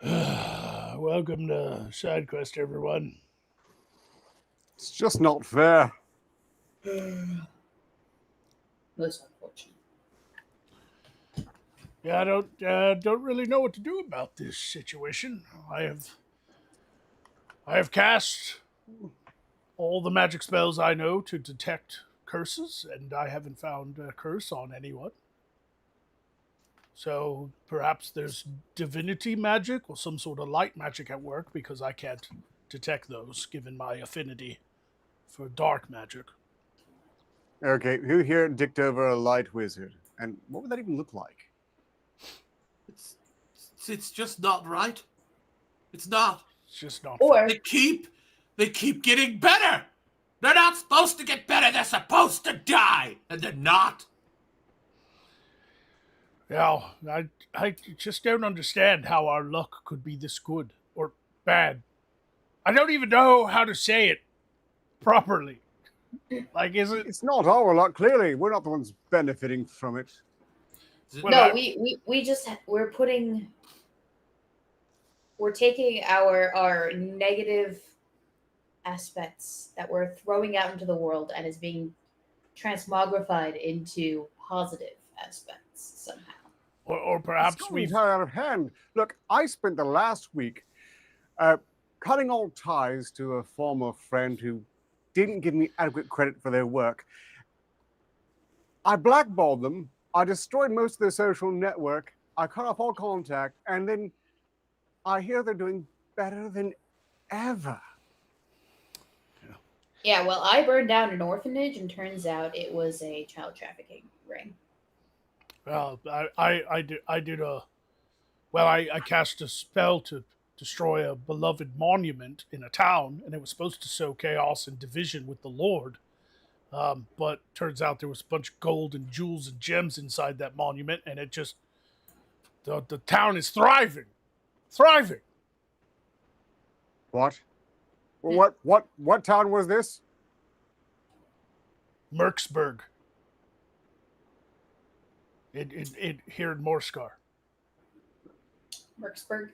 Welcome to Side Quest, everyone. It's just not fair. Most unfortunate. Yeah, I don't really know what to do about this situation. I have cast all the magic spells I know to detect curses, and I haven't found a curse on anyone. So perhaps there's divinity magic or some sort of light magic at work, because I can't detect those given my affinity for dark magic. Okay, who here dicked over a light wizard? And what would that even look like? It's just not right. It's not. It's just not Or They keep getting better. They're not supposed to get better. They're supposed to die, and they're not. Yeah, I just don't understand how our luck could be this good or bad. I don't even know how to say it properly. Like, is it? It's not our luck, clearly. We're not the ones benefiting from it. Well, no, we're taking our negative aspects that we're throwing out into the world and is being transmogrified into positive aspects somehow. Or perhaps It's we've... gotten out of hand. Look, I spent the last week cutting all ties to a former friend who didn't give me adequate credit for their work. I blackballed them. I destroyed most of their social network. I cut off all contact, and then I hear they're doing better than ever. Yeah, well, I burned down an orphanage, and turns out it was a child trafficking ring. Well, I cast a spell to destroy a beloved monument in a town, and it was supposed to sow chaos and division with the Lord. But turns out there was a bunch of gold and jewels and gems inside that monument, and it just... The town is thriving. Thriving. What? What town was this? Merksburg. It here in Morskar. Merksburg.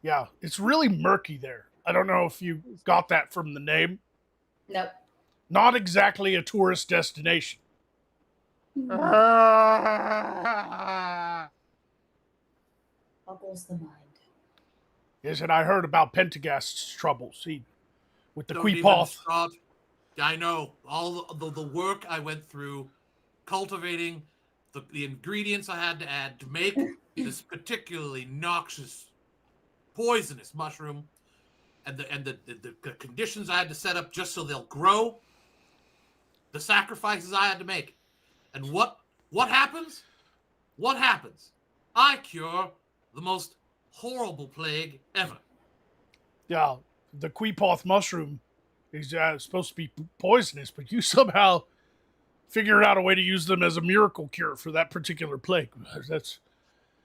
Yeah, it's really murky there. I don't know if you got that from the name. Nope. Not exactly a tourist destination. Boggles the mind. Yes, and I heard about Pentagast's troubles. With the Don't even Quibblers. start. I know all the work I went through cultivating the ingredients I had to add to make this particularly noxious, poisonous mushroom, and the conditions I had to set up just so they'll grow. The sacrifices I had to make, and what happens? What happens? I cure the most horrible plague ever. Yeah, the Queepoth mushroom is supposed to be poisonous, but you somehow figured out a way to use them as a miracle cure for that particular plague.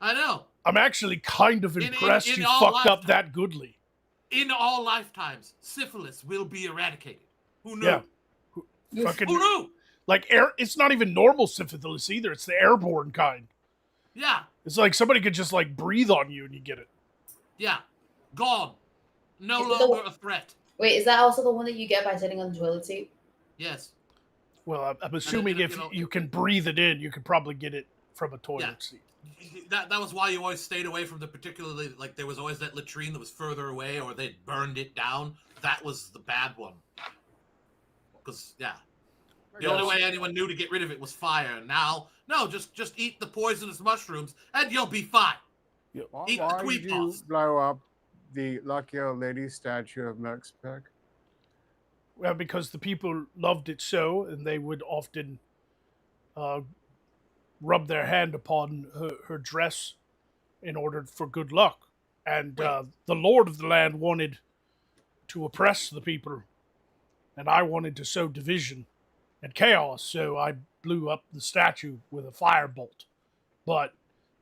I know. I'm actually kind of impressed in you all fucked up that goodly. In all lifetimes, syphilis will be eradicated. Who knew? Yeah. Who knew? Like, it's not even normal syphilis either. It's the airborne kind. Yeah. It's like somebody could just, like, breathe on you and you get it. Yeah. Gone. No longer a threat. Wait, is that also the one that you get by sitting on the toilet seat? Yes. Well, I'm assuming if you can breathe it in, you could probably get it from a toilet seat. That was why you always stayed away from the particularly, like, there was always that latrine that was further away, or they'd burned it down. That was the bad one. Because, yeah. The only way anyone knew to get rid of it was fire. Now, no, just eat the poisonous mushrooms, and you'll be fine. Yeah. Eat Why the did you Quibblers. blow up the lucky old lady statue of Merksburg? Well, because the people loved it so, and they would often rub their hand upon her dress in order for good luck. And the lord of the land wanted to oppress the people, and I wanted to sow division and chaos, so I blew up the statue with a firebolt. But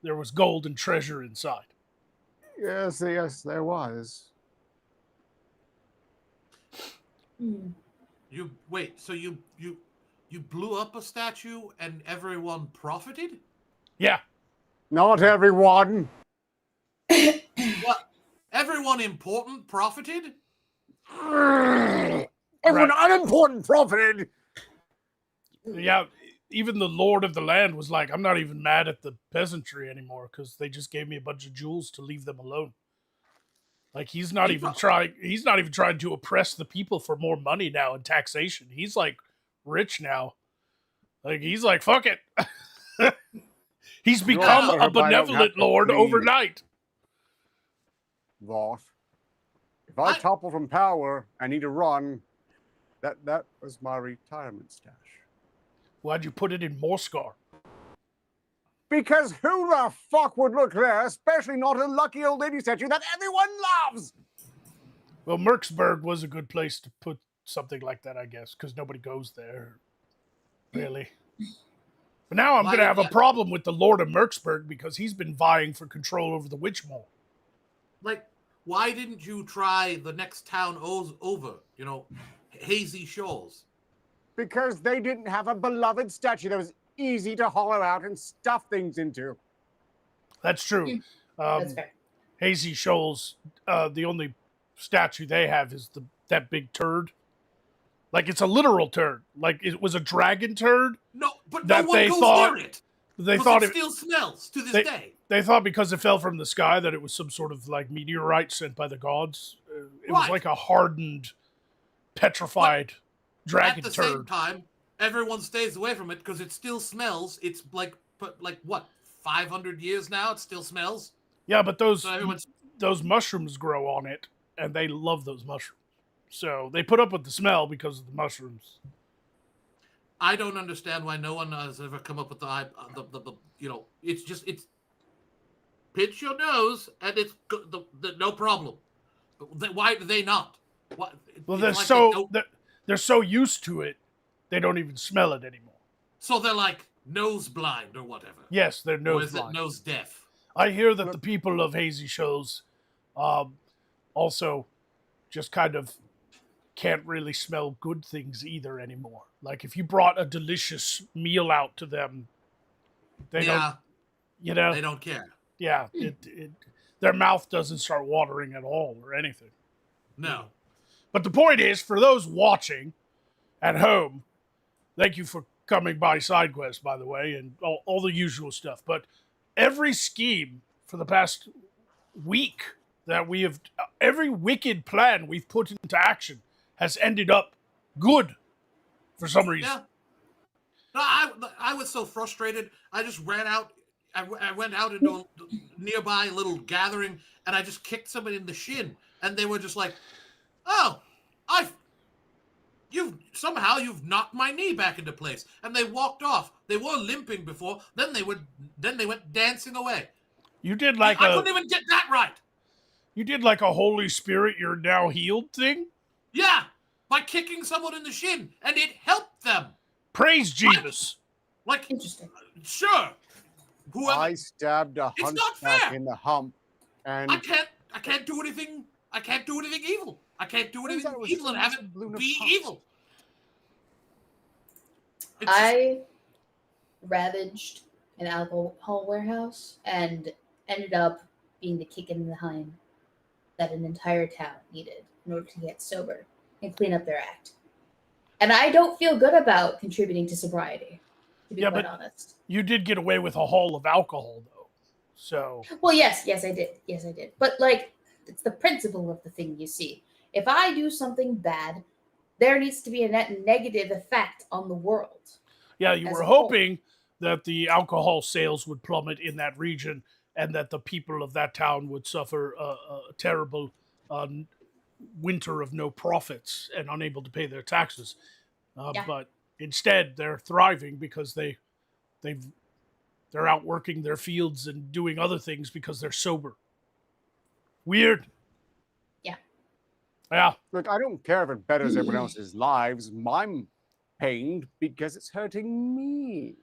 there was gold and treasure inside. Yes, there was. So you blew up a statue and everyone profited? Yeah, Not everyone. What? Everyone important profited? Everyone Right. unimportant profited. Yeah, even the lord of the land was like, I'm not even mad at the peasantry anymore because they just gave me a bunch of jewels to leave them alone. Like he's not even trying. He's not even trying to oppress the people for more money now and taxation. He's like rich now. Like he's like, fuck it. He's become Sure, a but I don't have benevolent to lord please. overnight. Boss. If I topple from power, I need to run. That was my retirement stash. Why'd you put it in Morscar? Because who the fuck would look there, especially not a lucky old lady statue that everyone loves? Well, Merksburg was a good place to put something like that, I guess, because nobody goes there, really. But now I'm going to have a problem with the Lord of Merksburg because he's been vying for control over the Witch Mole. Like, why didn't you try the next town over? You know, Hazy Shoals. Because they didn't have a beloved statue that was easy to hollow out and stuff things into. That's true. That's fair. Hazy Shoals, the only statue they have is that big turd. Like it's a literal turd. Like it was a dragon turd. No, but that no one they goes thought, near it. They thought it still smells to this day. They thought because it fell from the sky that it was some sort of like meteorite sent by the gods. It was like a hardened, petrified dragon turd. At the same time, everyone stays away from it because it still smells. It's like what, 500 years now? It still smells. Yeah, but those mushrooms grow on it, and they love those mushrooms. So they put up with the smell because of the mushrooms. I don't understand why no one has ever come up with the it's pinch your nose and it's no problem. Why do they not? What? Well, they're so used to it, they don't even smell it anymore. So they're like nose blind or whatever. Yes, they're nose or is blind. It nose deaf? I hear that the people of Hazy Shoals also just kind of can't really smell good things either anymore. Like if you brought a delicious meal out to them, they don't, they don't care. Yeah, their mouth doesn't start watering at all or anything. No. But the point is, for those watching at home, thank you for coming by SideQuest, by the way, and all the usual stuff. But every scheme for the past week that we have, every wicked plan we've put into action has ended up good for some reason. Yeah. No, I was so frustrated. I just ran out. I went out into a nearby little gathering, and I just kicked somebody in the shin, and they were just like, "Oh, you've knocked my knee back into place," and they walked off. They were limping before. Then they went dancing away. You did like I couldn't even get that right. You did like a Holy Spirit, you're now healed thing? Yeah, by kicking someone in the shin, and it helped them. Praise Jesus. Like, interesting. Sure. Whoever, I stabbed a hunchback in the hump, and I can't do anything. I can't do anything evil. I can't do anything evil and have it be evil. I ravaged an alcohol warehouse and ended up being the kick in the hind that an entire town needed in order to get sober and clean up their act. And I don't feel good about contributing to sobriety, to be quite honest. You did get away with a haul of alcohol, though. So. Well, yes, I did. Yes, I did. But, like, it's the principle of the thing, you see. If I do something bad, there needs to be a net negative effect on the world. Yeah, you were hoping that the alcohol sales would plummet in that region and that the people of that town would suffer a terrible winter of no profits and unable to pay their taxes. But instead, they're thriving because they're out working their fields and doing other things because they're sober. Weird. Yeah. Look, I don't care if it betters everyone else's lives. I'm pained because it's hurting me.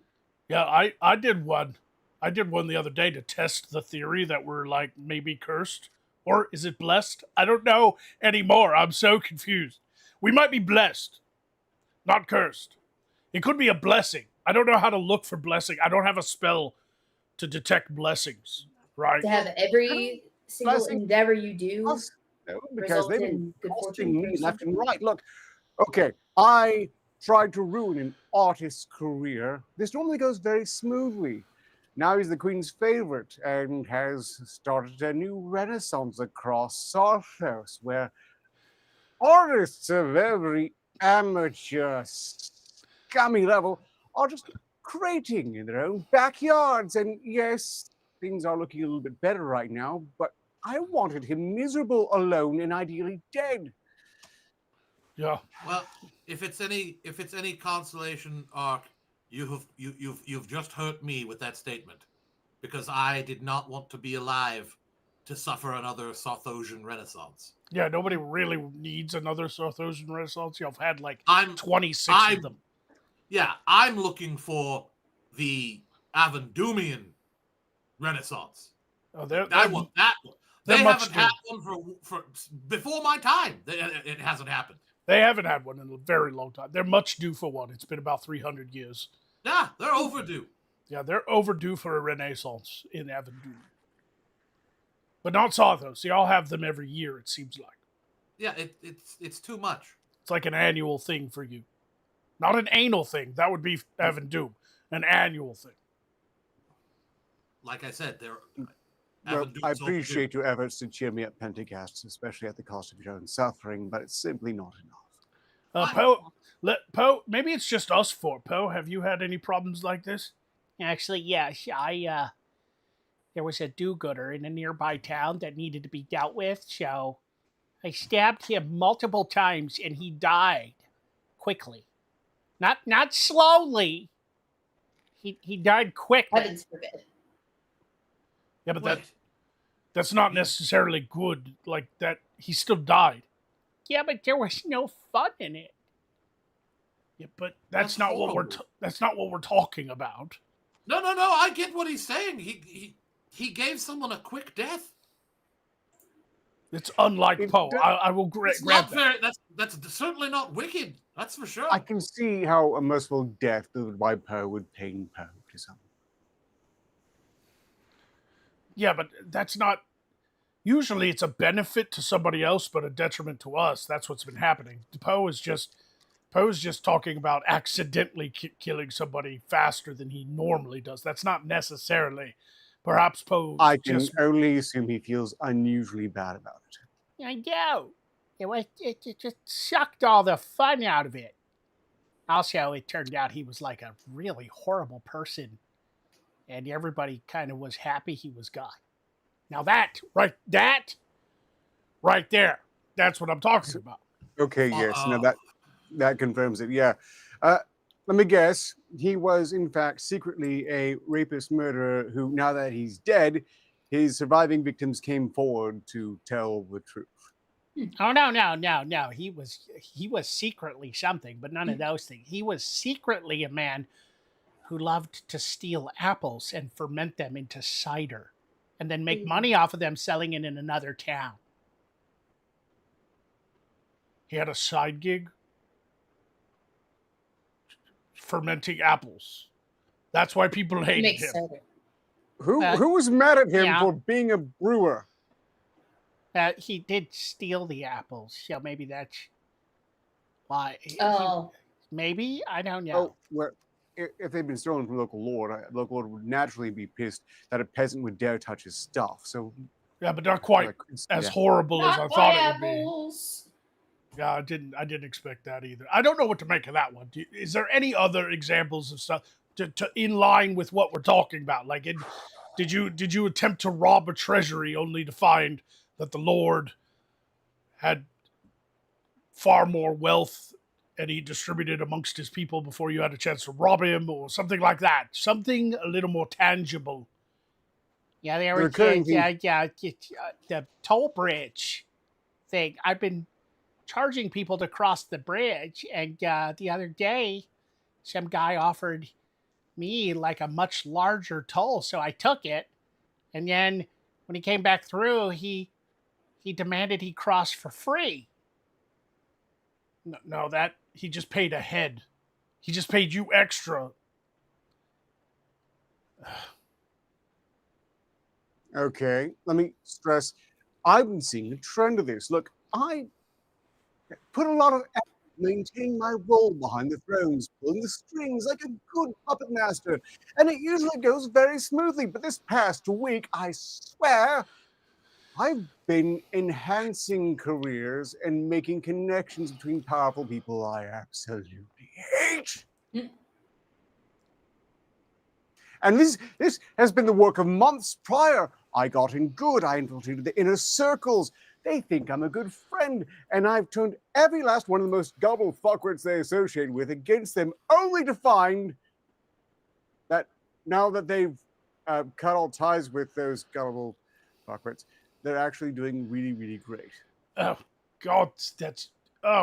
Yeah, I did one. I did one the other day to test the theory that we're like maybe cursed. Or is it blessed? I don't know anymore. I'm so confused. We might be blessed, not cursed. It could be a blessing. I don't know how to look for blessing. I don't have a spell to detect blessings, right? To have every single Blessing endeavor you do us, no, because result they've been in good costing fortune me or left something? and right. Look, okay, I tried to ruin an artist's career. This normally goes very smoothly. Now he's the Queen's favorite and has started a new renaissance across Sarthos, where artists of every amateur, scummy level are just creating in their own backyards. And yes, things are looking a little bit better right now, but I wanted him miserable, alone, and ideally dead. Yeah. Well, if it's any consolation, Ark, you've just hurt me with that statement, because I did not want to be alive to suffer another Sarthosian Renaissance. Yeah, nobody really needs another Sarthosian Renaissance. You've had like I'm 26 of them. Yeah, I'm looking for the Avendumian Renaissance. Oh, I want that one. They much haven't had one for before my time. It hasn't happened. They haven't had one in a very long time. They're much due for one. It's been about 300 years. Yeah, they're overdue. Yeah, they're overdue for a renaissance in Avondune. But not Sarthos. They all have them every year, it seems like. Yeah, it's too much. It's like an annual thing for you. Not an anal thing. That would be Avondune. An annual thing. Like I said, they're Well, I appreciate your efforts to cheer me up, Pentagast, especially at the cost of your own suffering, but it's simply not enough. Poe, maybe it's just us four. Poe, have you had any problems like this? Actually, yes. There was a do-gooder in a nearby town that needed to be dealt with, so I stabbed him multiple times and he died quickly. Not slowly. He died quickly. Heavens forbid. Yeah, but that's not necessarily good. Like that, he still died. Yeah, but there was no fun in it. Yeah, but that's not horrible. what we're talking about. No. I get what he's saying. He gave someone a quick death. It's unlike Poe. I will grant that. That's certainly not wicked. That's for sure. I can see how a merciful death delivered by Poe would pain Poe to some. Yeah, but that's not. Usually, it's a benefit to somebody else, but a detriment to us. That's what's been happening. Poe is just talking about accidentally killing somebody faster than he normally does. That's not necessarily. Perhaps Poe. I can only assume he feels unusually bad about it. I know. It just sucked all the fun out of it. Also, it turned out he was like a really horrible person, and everybody kind of was happy he was gone. Now that right there, that's what I'm talking about. Okay, yes, no, that confirms it. Yeah, let me guess. He was in fact secretly a rapist murderer who, now that he's dead, his surviving victims came forward to tell the truth. Oh no. He was secretly something, but none of those things. He was secretly a man who loved to steal apples and ferment them into cider, and then make money off of them selling it in another town. He had a side gig fermenting apples. That's why people hated him. Cider. Who was mad at him for being a brewer? He did steal the apples, so maybe that's why. Maybe? I don't know. Oh, well, if they'd been stolen from local lord would naturally be pissed that a peasant would dare touch his stuff. So yeah, but not quite as horrible as I thought it would be. Yeah, I didn't expect that either. I don't know what to make of that one. Is there any other examples of stuff to in line with what we're talking about? Like, did you attempt to rob a treasury only to find that the Lord had far more wealth and he distributed amongst his people before you had a chance to rob him, or something like that? Something a little more tangible. Yeah, there was the toll bridge thing. I've been charging people to cross the bridge, and the other day, some guy offered me like a much larger toll, so I took it, and then when he came back through, he demanded he cross for free. No, that he just paid ahead. He just paid you extra. Okay, let me stress. I've been seeing a trend of this. Look, I put a lot of effort maintaining my role behind the thrones, pulling the strings like a good puppet master, and it usually goes very smoothly. But this past week, I swear, I've been enhancing careers and making connections between powerful people I absolutely hate. And this has been the work of months prior. I got in good. I infiltrated the inner circles. They think I'm a good friend, and I've turned every last one of the most gullible fuckwits they associate with against them, only to find that now that they've cut all ties with those gullible fuckwits, they're actually doing really, really great. Oh, God, that's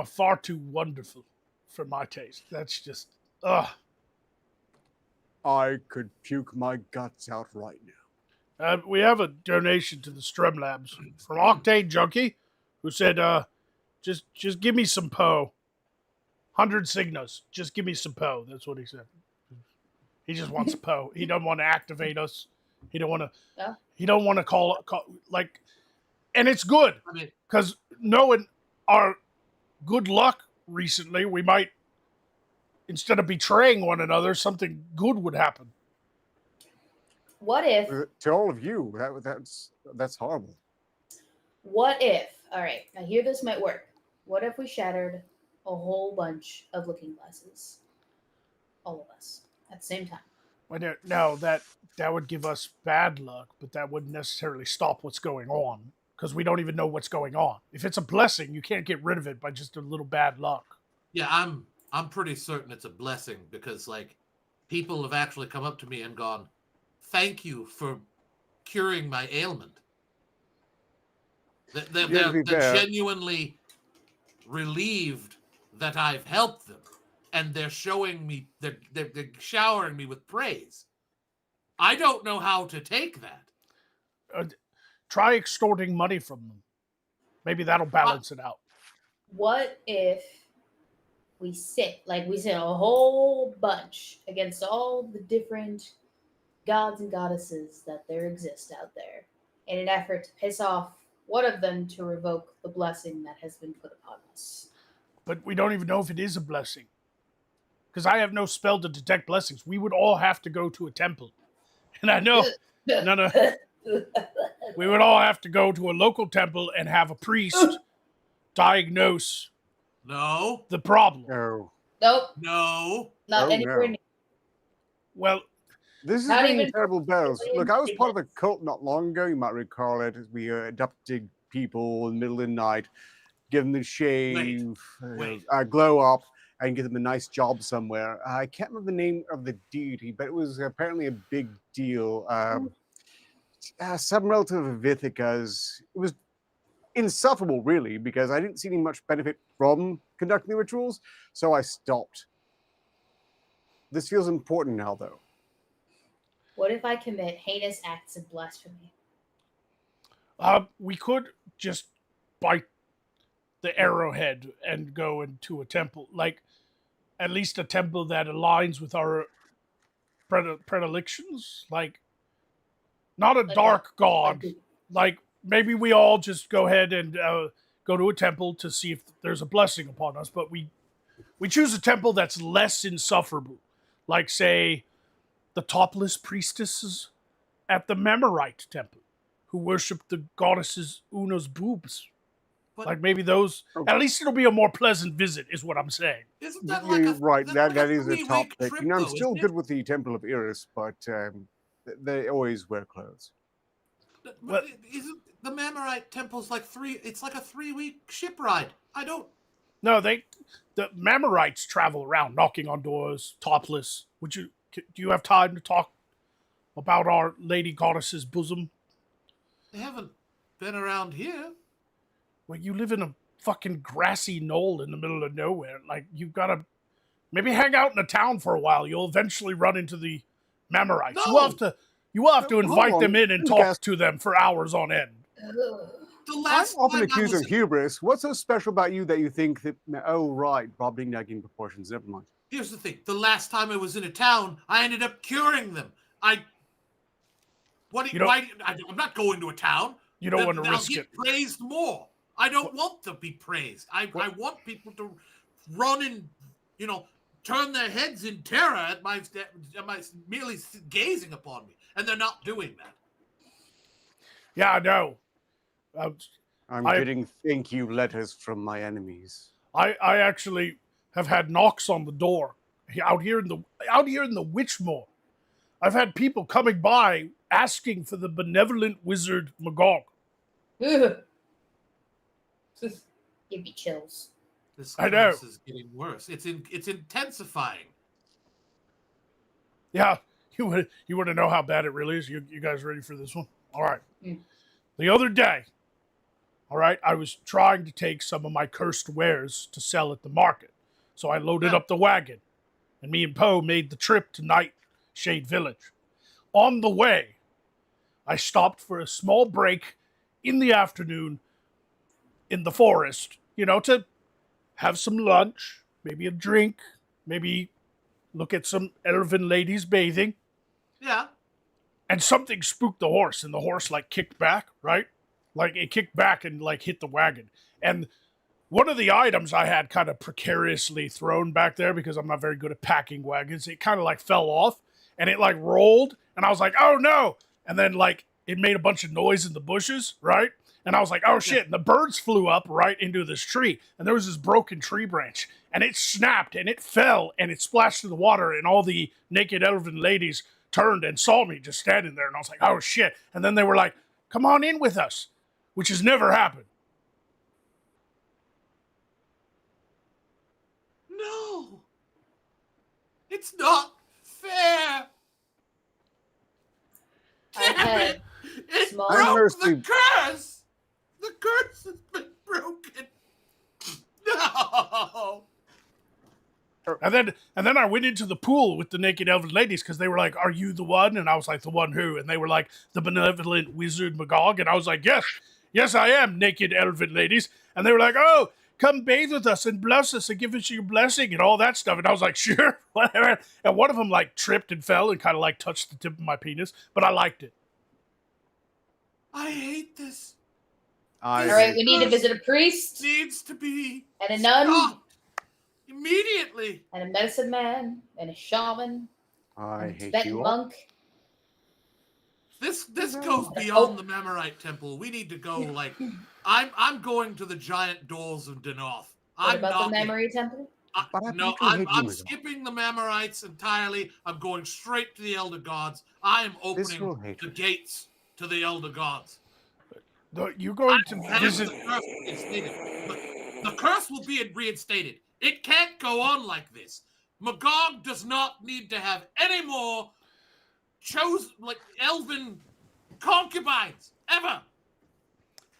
far too wonderful for my taste. That's just, I could puke my guts out right now. We have a donation to the Streamlabs from Octane Junkie, who said, just give me some Poe. 100 Signas. Just give me some Poe. That's what he said. He just wants Poe. He don't want to activate us. He don't want to. He don't want to call like. And it's good because knowing our good luck recently, we might, instead of betraying one another, something good would happen. What if? To all of you, that's horrible. What if? All right, now here this might work. What if we shattered a whole bunch of looking glasses, all of us at the same time? Well, no, that would give us bad luck, but that wouldn't necessarily stop what's going on because we don't even know what's going on. If it's a blessing, you can't get rid of it by just a little bad luck. Yeah, I'm pretty certain it's a blessing because like people have actually come up to me and gone, "Thank you for curing my ailment." They're genuinely relieved that I've helped them, and they're showing me they're showering me with praise. I don't know how to take that. Try extorting money from them. Maybe that'll balance it out. What if we sit a whole bunch against all the different gods and goddesses that there exist out there in an effort to piss off one of them to revoke the blessing that has been put upon us? But we don't even know if it is a blessing. Because I have no spell to detect blessings. We would all have to go to a temple. And I know, no. We would all have to go to a local temple and have a priest diagnose the problem. No. Nope. No. Not anywhere near. Well, this is ringing terrible bells. Look, I was part of a cult not long ago. You might recall it. As we abducted people in the middle of the night, give them the shave, glow up, and give them a nice job somewhere. I can't remember the name of the deity, but it was apparently a big deal. Some relative of Vithika's. It was insufferable, really, because I didn't see any much benefit from conducting the rituals, so I stopped. This feels important now, though. What if I commit heinous acts of blasphemy? We could just bite the arrowhead and go into a temple, like at least a temple that aligns with our predilections, like not a dark god. Like maybe we all just go ahead and go to a temple to see if there's a blessing upon us, but we choose a temple that's less insufferable, like say the topless priestesses at the Memorite temple who worship the goddesses Una's boobs. But like maybe those, at least it'll be a more pleasant visit, is what I'm saying. Isn't that like right? That is a top pick. Trip, you know, I'm though, still good with the Temple of Iris, but they always wear clothes. But isn't the Memorite temple's like it's like a 3-week ship ride? I don't. No, the Memorites travel around knocking on doors, topless. Do you have time to talk about our Lady Goddess's bosom? They haven't been around here. Well, you live in a fucking grassy knoll in the middle of nowhere. Like, you've got to maybe hang out in a town for a while. You'll eventually run into the Memorites. No! You will have to invite them in and talk to them for hours on end. I'm often accused of hubris. What's so special about you that you think that... Oh, right. Bobbing nagging proportions. Never mind. Here's the thing. The last time I was in a town, I ended up curing them. What? You don't- I'm not going to a town. You don't want to I'll risk get it. praised more. I don't want to be praised. I want people to run and, turn their heads in terror at my merely gazing upon me, and they're not doing that. Yeah, I know. I'm getting thank you letters from my enemies. I actually have had knocks on the door out here in the Witchmoor. I've had people coming by asking for the benevolent wizard Magog. Ugh. Give me chills. This I know. curse is getting worse. It's intensifying. Yeah, you want to know how bad it really is? You guys ready for this one? All right. Mm. The other day, all right, I was trying to take some of my cursed wares to sell at the market. So I loaded up the wagon, and me and Poe made the trip to Nightshade Village. On the way, I stopped for a small break in the afternoon in the forest, to have some lunch, maybe a drink, maybe look at some elven ladies bathing. Yeah. And something spooked the horse, and the horse kicked back, right? It kicked back and hit the wagon. And one of the items I had kind of precariously thrown back there because I'm not very good at packing wagons, it kind of fell off and it rolled, and I was like, oh no. And then it made a bunch of noise in the bushes, right? And I was like, oh shit. And the birds flew up right into this tree, and there was this broken tree branch, and it snapped and it fell and it splashed in the water, and all the naked elven ladies turned and saw me just standing there, and I was like, oh shit. And then they were like, come on in with us, which has never happened. No. It's not fair. Damn it. It small- broke the curse. The curse has been broken. No. And then I went into the pool with the naked elven ladies because they were like, are you the one? And I was like, the one who? And they were like, the benevolent wizard Magog. And I was like, yes, I am, naked elven ladies. And they were like, oh, come bathe with us and bless us and give us your blessing and all that stuff. And I was like, sure, whatever. And one of them tripped and fell and kind of touched the tip of my penis, but I liked it. I hate this. All right, we need to visit a priest Needs to be and a nun stopped immediately. and a medicine man and a shaman I and a hate Tibetan you all. monk. This goes beyond the Memorite Temple. We need to go I'm going to the giant doors of Denoth. What about the memory temple? I'm skipping the Memorites entirely. I'm going straight to the Elder Gods. I am opening the gates to the Elder Gods. You're going to visit. The curse will be reinstated. It can't go on like this. Magog does not need to have any more elven concubines ever.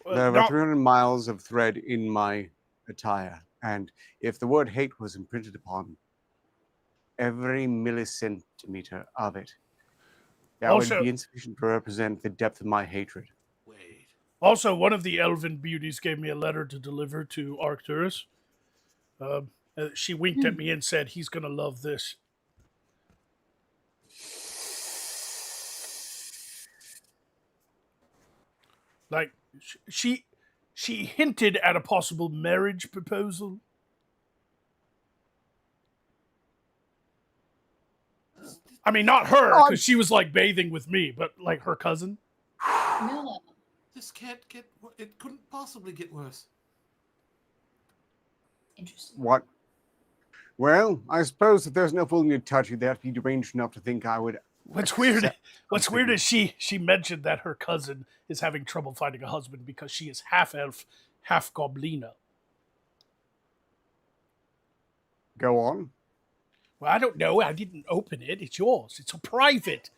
There are over 300 miles of thread in my attire, and if the word hate was imprinted upon every millicentimeter of it, that would be insufficient to represent the depth of my hatred. Wait. Also, one of the elven beauties gave me a letter to deliver to Arcturus. She winked at me and said, he's going to love this. She hinted at a possible marriage proposal. I mean, not her, because she was bathing with me, but her cousin. No. This can't get. It couldn't possibly get worse. Interesting. What? Well, I suppose if there's enough willing to touch you, they have to be deranged enough to think I would. What's weird is she mentioned that her cousin is having trouble finding a husband because she is half elf, half goblina. Go on. Well, I don't know. I didn't open it. It's yours. It's a private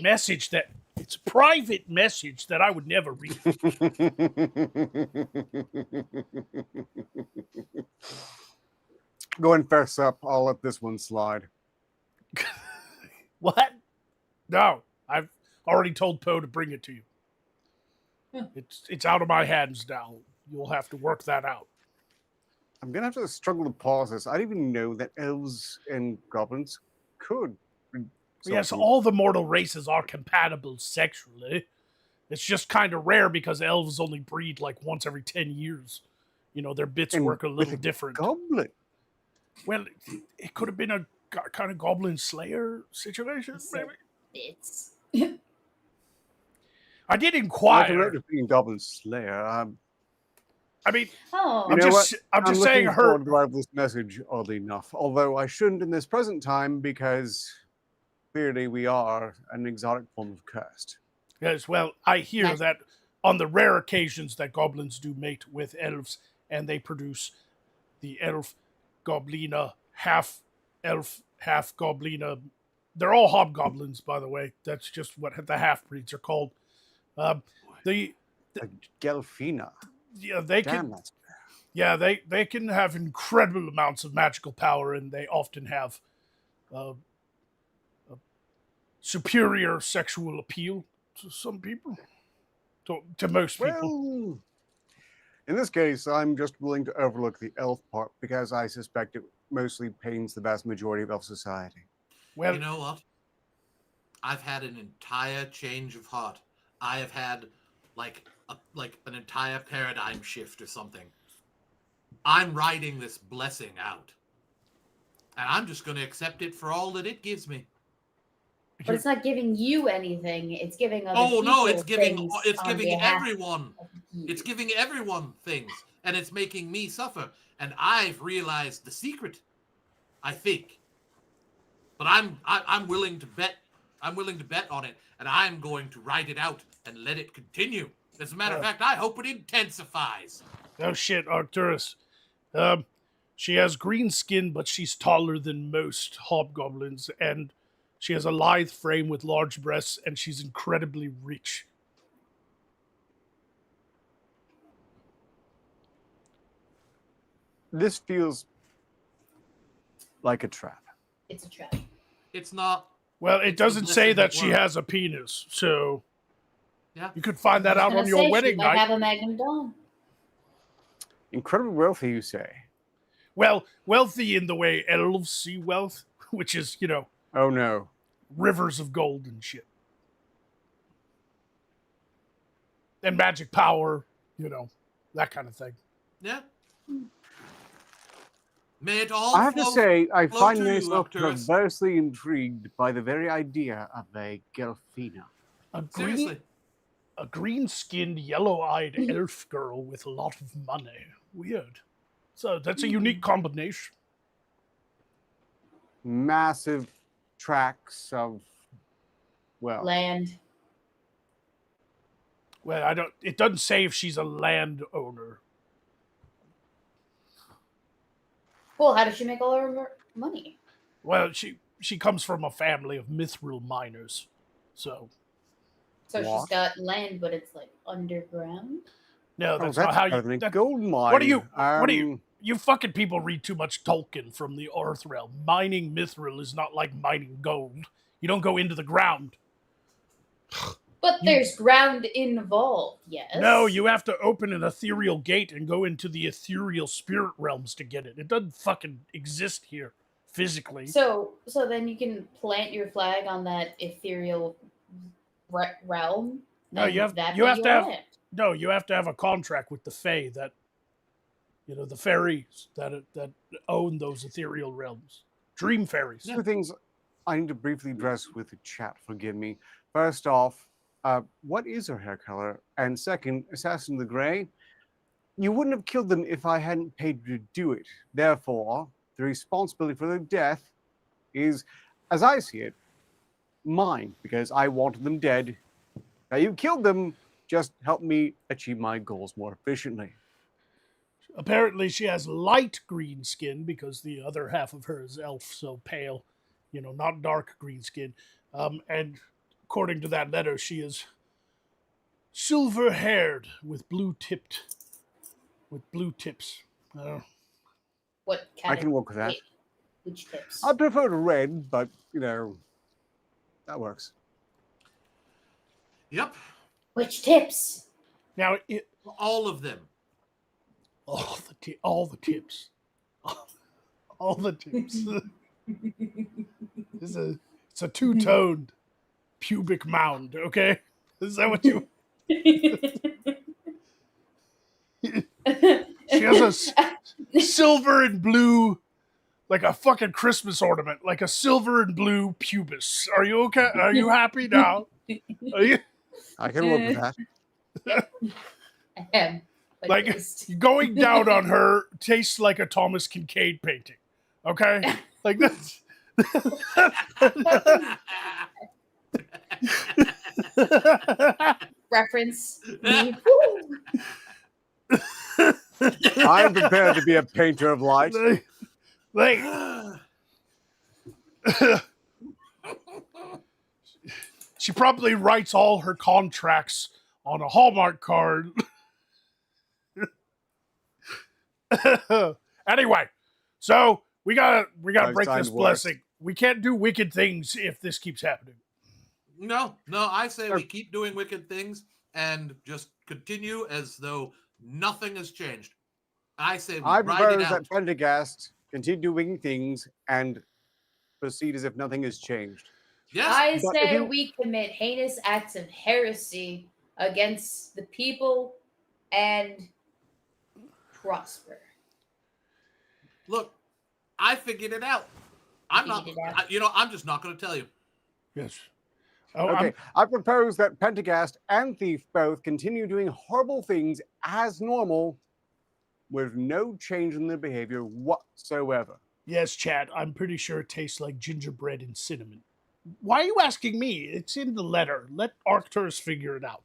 message that I would never read. Go and fess up. I'll let this one slide. What? No, I've already told Poe to bring it to you. It's out of my hands now. You'll have to work that out. I'm gonna have to struggle to pause this. I didn't even know that elves and goblins could Yes, sort of- all the mortal races are compatible sexually. It's just kind of rare because elves only breed like once every 10 years. You know, their bits And work a with little different. Goblin. Well, it could have been a kind of goblin slayer situation, So maybe. it's I did I can inquire. relate to being Goblin Slayer. I mean, oh You know what? I'm just looking saying her. forward to go out of this message, oddly enough. Although I shouldn't in this present time because clearly we are an exotic form of cursed. Yes, well, I hear Nice. that on the rare occasions that goblins do mate with elves, and they produce the elf goblina, half elf, half goblina. They're all hobgoblins, by the way. That's just what the half breeds are called. The A Gelfina. yeah they Damn, can that's yeah they can have incredible amounts of magical power, and they often have a superior sexual appeal to some people, to most people. well. In this case, I'm just willing to overlook the elf part because I suspect it mostly pains the vast majority of elf society. Well, You know what? I've had an entire change of heart. I have had like an entire paradigm shift or something. I'm riding this blessing out. And I'm just going to accept it for all that it gives me. but it's not giving you anything. It's giving other Oh people no, it's giving things on everyone. behalf of you. It's giving everyone things, and it's making me suffer. And I've realized the secret, I think. But I'm willing to bet. I'm willing to bet on it, and I'm going to ride it out and let it continue. As a matter of fact, I hope it intensifies. oh shit, Arcturus. She has green skin, but she's taller than most hobgoblins, and she has a lithe frame with large breasts, and she's incredibly rich. This feels like a trap. It's a trap. It's not. Well, it It's the doesn't say blessing that that she works. has a penis, so Yeah. you could find that I was out gonna on your say, she wedding might night. have a Magnum Dawn. Incredibly wealthy, you say? Well, wealthy in the way elves see wealth, which is, you know, Oh no. rivers of gold and shit. And magic power, you know, that kind of thing. Yeah. May it all I have to flow- say, I flow find to you, myself Arcturus. perversely intrigued by the very idea of a Gelfina. Seriously. A green-skinned, yellow-eyed elf girl with a lot of money. Weird. So that's a unique combination. Massive tracts of, well, Land. Well, it doesn't say if she's a landowner. Well, how does she make all her money? Well, she comes from a family of mithril miners. So, So What? she's got land, but it's like underground. no, oh, that's that's not how better than you... a that- gold mine. what do you... You fucking people read too much Tolkien from the Earth Realm. Mining mithril is not like mining gold. You don't go into the ground. But there's ground involved, yes. No, you have to open an ethereal gate and go into the ethereal spirit realms to get it. It doesn't fucking exist here physically. So then you can plant your flag on that ethereal realm. No, and you have that you be have to your have land. no, you have to have a contract with the Fae that, you know, the fairies that own those ethereal realms. Dream fairies. Two things I need to briefly address with the chat, forgive me. First off, what is her hair color? And second, Assassin the Grey, you wouldn't have killed them if I hadn't paid you to do it. Therefore, the responsibility for their death is, as I see it, mine, because I wanted them dead. Now you killed them, just help me achieve my goals more efficiently. Apparently she has light green skin because the other half of her is elf, so pale, you know, not dark green skin. And according to that letter, she is silver haired with blue tips. What I kind can of work with that. wait, which tips? I prefer to red, but you know, that works. Yep. Which tips? Now, All of them. all the tips, all the tips. It's It's a two-toned pubic mound, okay? Is that what you... She has a silver and blue, like a fucking Christmas ornament, like a silver and blue pubis. Are you okay? Are you happy now? Are you... I can work with that. I am. But Like, taste. going down on her tastes like a Thomas Kincaid painting, okay? Like, that's... Reference me. I'm prepared to be a painter of light. like she probably writes all her contracts on a Hallmark card. Anyway, so we gotta break this blessing. We can't do wicked things if this keeps happening. No, I say we keep doing wicked things and just continue as though nothing has changed. I say we I ride it propose out. that Pendergast continue doing things and proceed as if nothing has changed. Yes, I but say if you- we commit heinous acts of heresy against the people and prosper. look, I figured it out. I'm not, Figured it out. I'm just not going to tell you. Yes. Oh, Okay, I propose that Pendergast and Thief both continue doing horrible things as normal with no change in their behavior whatsoever. yes, Chad. I'm pretty sure it tastes like gingerbread and cinnamon. Why are you asking me? It's in the letter. Let Arcturus figure it out.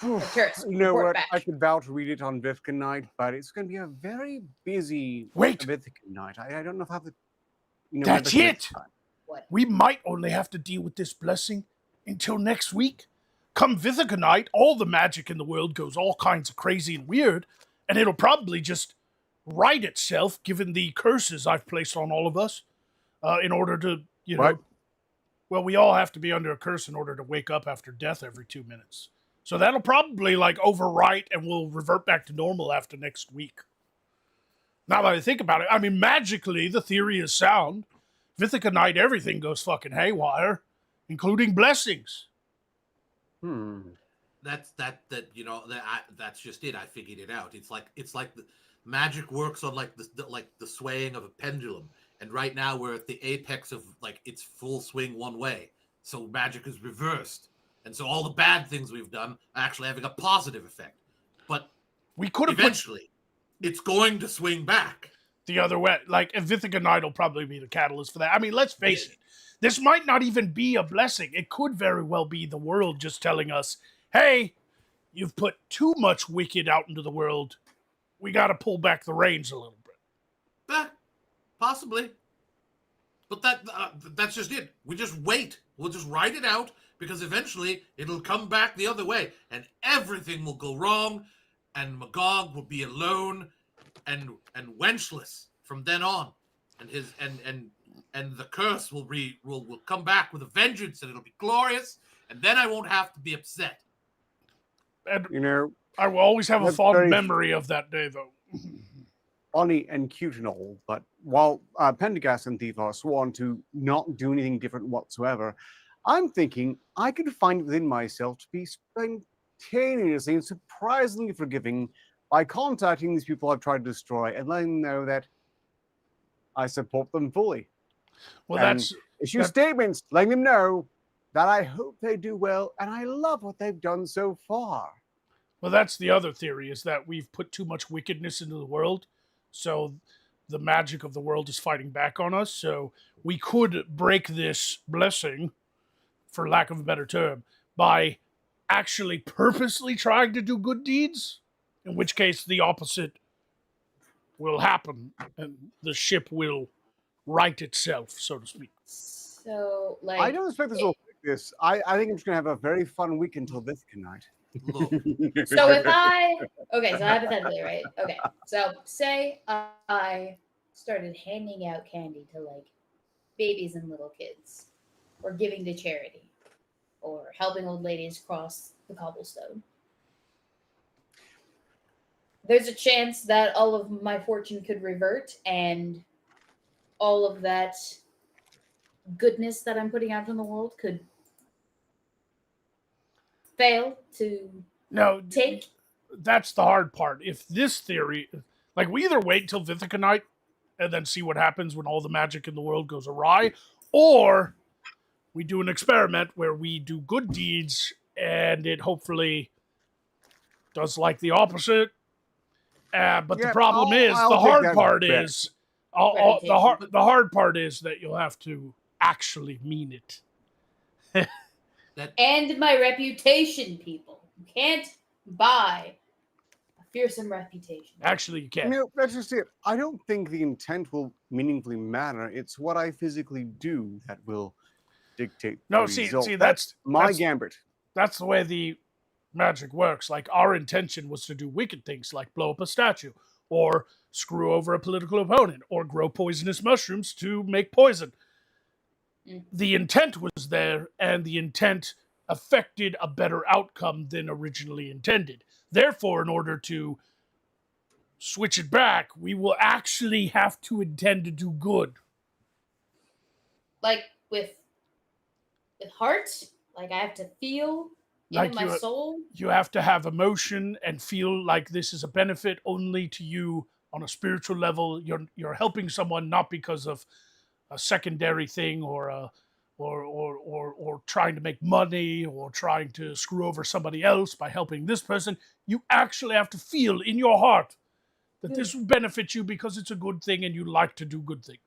Arcturus, You know report what? back. I could vouch to read it on Vithkin night, but it's going to be a very busy Wait. Vithkin night. I don't know how the. That's Vithkin it. time. What? We might only have to deal with this blessing until next week. Come Vithica night, all the magic in the world goes all kinds of crazy and weird, and it'll probably just right itself given the curses I've placed on all of us in order to, Right. well, we all have to be under a curse in order to wake up after death every 2 minutes. So that'll probably overwrite and we'll revert back to normal after next week. Now that I think about it, I mean, magically, the theory is sound. Vithica night, everything goes fucking haywire, including blessings. That's just it. I figured it out. It's like the magic works on the swaying of a pendulum, and right now we're at the apex of its full swing one way. So magic is reversed, and so all the bad things we've done are actually having a positive effect. But We could have eventually, it's going to swing back. the other way. And Vithica night will probably be the catalyst for that. I mean, let's face it. This might not even be a blessing. It could very well be the world just telling us, hey, you've put too much wicked out into the world. We got to pull back the reins a little bit. Possibly. But that's just it. We just wait. We'll just ride it out because eventually it'll come back the other way and everything will go wrong and Magog will be alone and wenchless from then on. And his and the curse will come back with a vengeance and it'll be glorious and then I won't have to be upset. And I will always have a that's fond very- memory of that day, though. funny and cute and all, but while Pendergast and Thief are sworn to not do anything different whatsoever, I'm thinking I could find within myself to be spontaneously and surprisingly forgiving by contacting these people I've tried to destroy and letting them know that I support them fully. Well, And that's issue statements letting them know that I hope they do well and I love what they've done so far. Well, that's the other theory, is that we've put too much wickedness into the world, so the magic of the world is fighting back on us. So we could break this blessing, for lack of a better term, by actually purposely trying to do good deeds, in which case the opposite will happen, and the ship will right itself, so to speak. So, I don't expect this will fix this. I think I'm just going to have a very fun week until this night. Look, So if so hypothetically, right? Okay, so say I started handing out candy to babies and little kids, or giving to charity, or helping old ladies cross the cobblestone. There's a chance that all of my fortune could revert, and all of that goodness that I'm putting out in the world could fail to No, take. that's the hard part. If this theory, like, we either wait till Vithaka night and then see what happens when all the magic in the world goes awry, or we do an experiment where we do good deeds and it hopefully does like the opposite. But the Yep, problem is, I'll the take hard that part bet. is, Reputation. the hard part is that you'll have to actually mean it. And my reputation, people. You can't buy a fearsome reputation. Actually, you can. No, that's just it. I don't think the intent will meaningfully matter. It's what I physically do that will dictate No, the see, result. that's my gambit. That's the way the magic works. Like, our intention was to do wicked things, like blow up a statue, or screw over a political opponent, or grow poisonous mushrooms to make poison. The intent was there, and the intent affected a better outcome than originally intended. Therefore, in order to switch it back, we will actually have to intend to do good. Like with heart, like I have to feel Like in my soul. You have to have emotion and feel like this is a benefit only to you on a spiritual level. You're helping someone not because of a secondary thing or trying to make money or trying to screw over somebody else by helping this person. You actually have to feel in your heart that this will benefit you because it's a good thing and you like to do good things.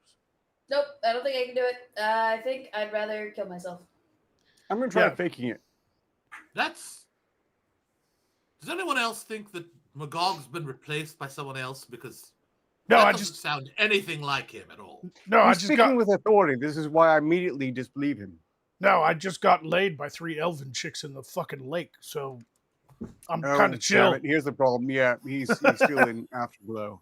Nope, I don't think I can do it. I think I'd rather kill myself. I'm going to try faking it. Does anyone else think that Magog's been replaced by someone else? Because that doesn't sound anything like him at all. No, He's speaking with authority. This is why I immediately disbelieve him. No, I just got laid by 3 elven chicks in the fucking lake, so I'm kind of chill. Here's the problem. Yeah, he's still in Afterglow.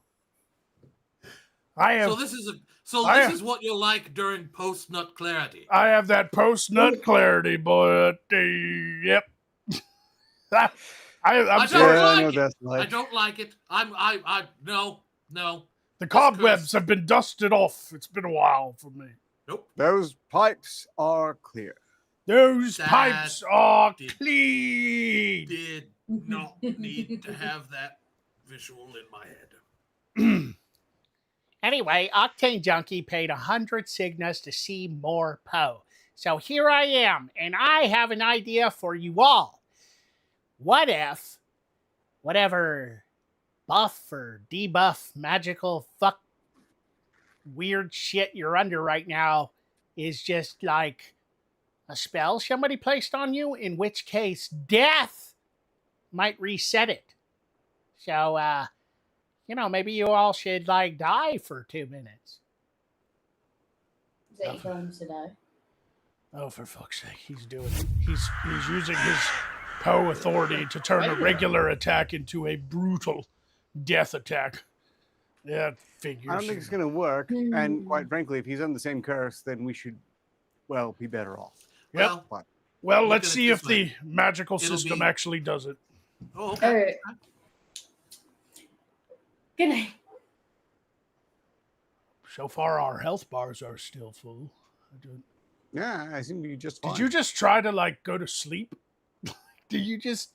So this is what you're like during post-nut clarity. I have that post-nut clarity, but yep. I don't like it. No. The cobwebs have been dusted off. It's been a while for me. Nope. Those pipes are clear. Those pipes are clean. Did not need to have that visual in my head. Anyway, Octane Junkie paid 100 Cygnas to see more Poe. So here I am, and I have an idea for you all. What if whatever buff or debuff magical fuck weird shit you're under right now is just like a spell somebody placed on you, in which case death might reset it. So, maybe you all should, die for 2 minutes. Is that you telling him to die? Oh, for fuck's sake, he's doing it. He's using his Poe authority to turn a regular attack into a brutal death attack. That figures. I don't think it's going to work. And quite frankly, if he's on the same curse, then we should, be better off. Yep. Well, let's see if the magical system actually does it. Oh, okay. All right. Good night. So far, our health bars are still full. Yeah, I seem to be just fine. Did you just try to, go to sleep? Did you just...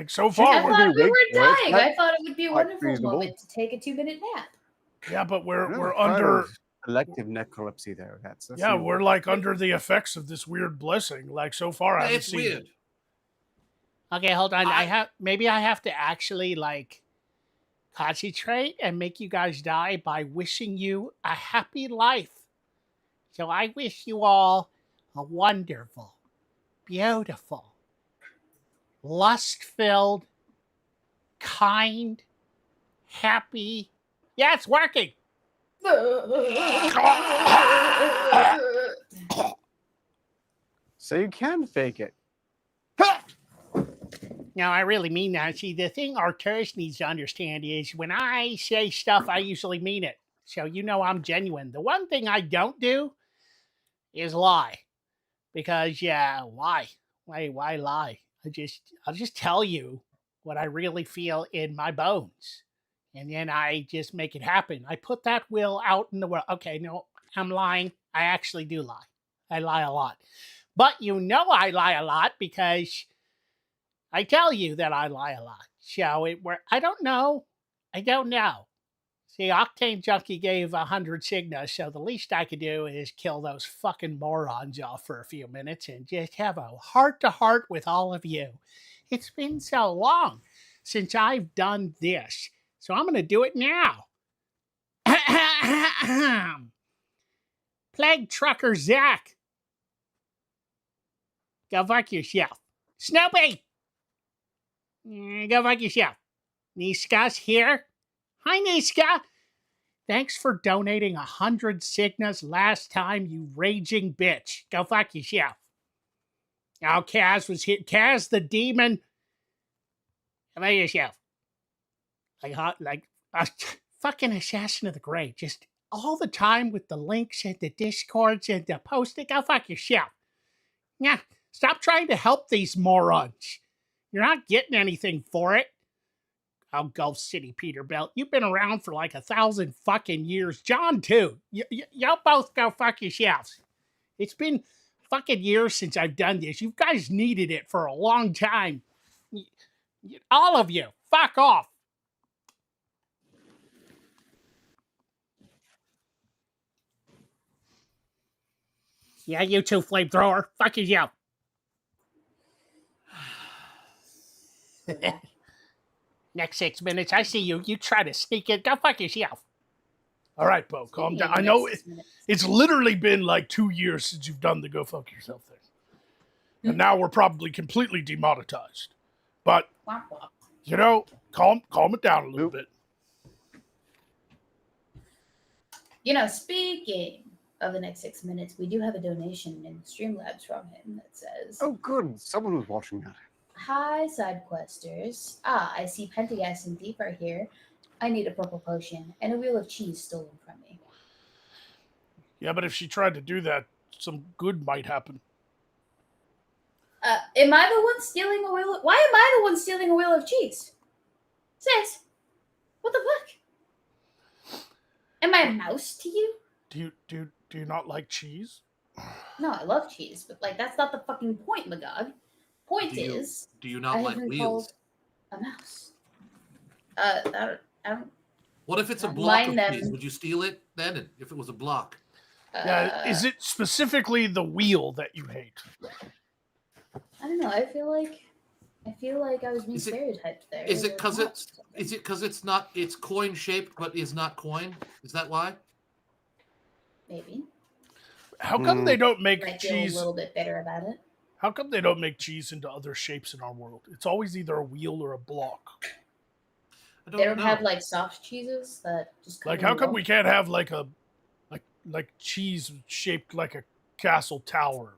so far... I thought we were dying. I thought it would be a wonderful moment to take a 2-minute nap. Yeah, but we're under... Elective necrolepsy there. That's we're, under the effects of this weird blessing. So far, I haven't seen weird. it. Okay, hold on. Maybe I have to actually, concentrate and make you guys die by wishing you a happy life. So I wish you all a wonderful, beautiful, lust-filled, kind, happy... Yeah, it's working! So you can fake it. No, I really mean that. See, the thing Arcturus needs to understand is when I say stuff, I usually mean it. So I'm genuine. The one thing I don't do is lie. Because, why? Why lie? I'll just tell you what I really feel in my bones. and then I just make it happen. I put that will out in the world. Okay, no, I'm lying. I actually do lie. I lie a lot. But you know I lie a lot because I tell you that I lie a lot. So I don't know. I don't know. See, Octane Junkie gave 100 Cigna, so the least I could do is kill those fucking morons off for a few minutes and just have a heart-to-heart with all of you. It's been so long since I've done this, so I'm going to do it now. Plague Trucker Zach. Go fuck yourself. Snoopy! Go fuck yourself. Niska's here. Hi, Niska. Thanks for donating 100 Cignas last time, you raging bitch. Go fuck yourself. Oh, Kaz was here. Kaz the demon. Go fuck yourself. Like a fucking assassin of the grave. Just all the time with the links and the discords and the posting. Go fuck yourself. Yeah, stop trying to help these morons. You're not getting anything for it. Oh, Gulf City Peterbilt, you've been around for like 1,000 fucking years. John, too. Y'all both go fuck yourselves. It's been fucking years since I've done this. You guys needed it for a long time. All of you, fuck off. Yeah, you too, flamethrower. Fuck yourself. Next 6 minutes, I see you. You try to sneak it. Go fuck yourself. All right, Poe, calm down. I know it's literally been like 2 years since you've done the go fuck yourself thing. And now we're probably completely demonetized. But, you know, calm it down a little bit. You know, speaking of the next 6 minutes, we do have a donation in Streamlabs from him that says... Oh, good. Someone was watching that. Hi, side questers. I see Pentagast and Deep are here. I need a purple potion and a wheel of cheese stolen from me. Yeah, but if she tried to do that, some good might happen. Am I the one stealing a wheel? Why am I the one stealing a wheel of cheese? Sis, what the fuck? Am I a mouse to you? Do you not like cheese? No, I love cheese, but like that's not the fucking point, Magog. Point is, do you not like wheels? A mouse. I don't. What if it's a block of cheese? Would you steal it then? If it was a block? Yeah, is it specifically the wheel that you hate? I don't know. I feel like I was being stereotyped there. Is it because it's coin shaped but is not coin? Is that why? Maybe. How come they don't make I cheese? feel a little bit bitter about it. How come they don't make cheese into other shapes in our world? It's always either a wheel or a block. They don't have like soft cheeses that just like. How come we can't have like a cheese shaped like a castle tower?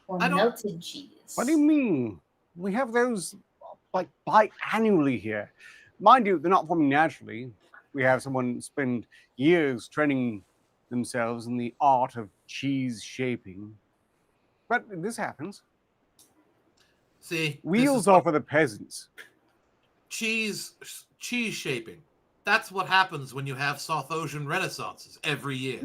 Or melted cheese. What do you mean? We have those like biannually here. Mind you, they're not forming naturally. We have someone spend years training themselves in the art of cheese shaping. But this happens. See, wheels are for the peasants. Cheese shaping. That's what happens when you have Sothosian renaissances every year.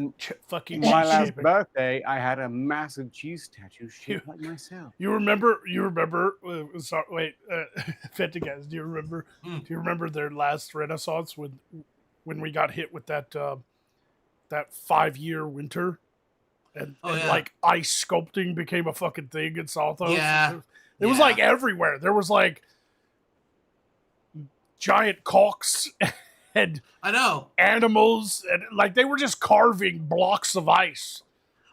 Fucking my last birthday, I had a massive cheese statue shaped like myself. You remember? Sorry, wait, Fettigaz, do you remember? Do you remember their last renaissance when we got hit with that 5-year winter? And like ice sculpting became a fucking thing in Sothos. Yeah. It was like everywhere. There was like giant caulks and I know animals, and like they were just carving blocks of ice.